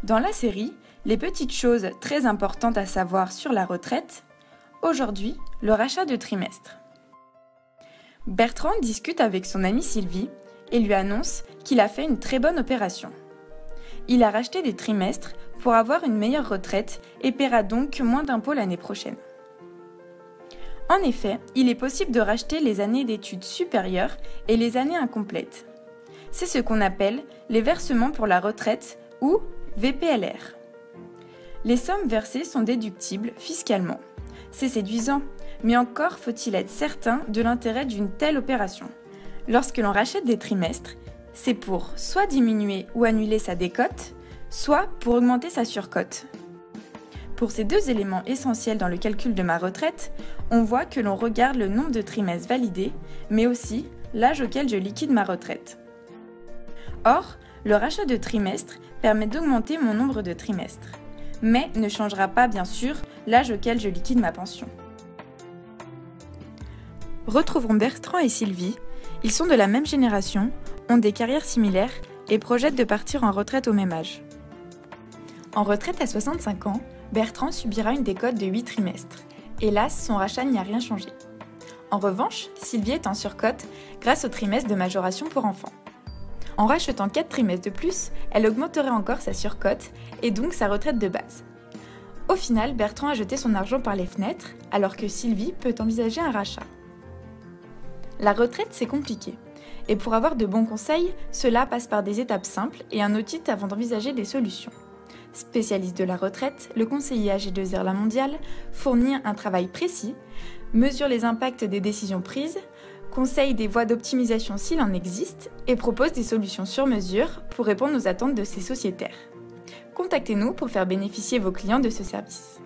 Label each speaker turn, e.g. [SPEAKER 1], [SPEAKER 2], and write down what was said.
[SPEAKER 1] Dans la série, les petites choses très importantes à savoir sur la retraite, aujourd'hui, le rachat de trimestre. Bertrand discute avec son amie Sylvie et lui annonce qu'il a fait une très bonne opération. Il a racheté des trimestres pour avoir une meilleure retraite et paiera donc moins d'impôts l'année prochaine. En effet, il est possible de racheter les années d'études supérieures et les années incomplètes. C'est ce qu'on appelle les versements pour la retraite ou VPLR. Les sommes versées sont déductibles fiscalement. C'est séduisant, mais encore faut-il être certain de l'intérêt d'une telle opération. Lorsque l'on rachète des trimestres, c'est pour soit diminuer ou annuler sa décote, soit pour augmenter sa surcote. Pour ces deux éléments essentiels dans le calcul de ma retraite, on voit que l'on regarde le nombre de trimestres validés, mais aussi l'âge auquel je liquide ma retraite. Or, le rachat de trimestres permet d'augmenter mon nombre de trimestres, mais ne changera pas bien sûr l'âge auquel je liquide ma pension. Retrouvons Bertrand et Sylvie, ils sont de la même génération, ont des carrières similaires et projettent de partir en retraite au même âge. En retraite à 65 ans, Bertrand subira une décote de 8 trimestres. Hélas, son rachat n'y a rien changé. En revanche, Sylvie est en surcote grâce au trimestre de majoration pour enfants. En rachetant 4 trimestres de plus, elle augmenterait encore sa surcote et donc sa retraite de base. Au final, Bertrand a jeté son argent par les fenêtres, alors que Sylvie peut envisager un rachat. La retraite, c'est compliqué. Et pour avoir de bons conseils, cela passe par des étapes simples et un audit avant d'envisager des solutions. Spécialiste de la retraite, le conseiller AG2R La Mondiale fournit un travail précis, mesure les impacts des décisions prises, conseille des voies d'optimisation s'il en existe et propose des solutions sur mesure pour répondre aux attentes de ses sociétaires. Contactez-nous pour faire bénéficier vos clients de ce service.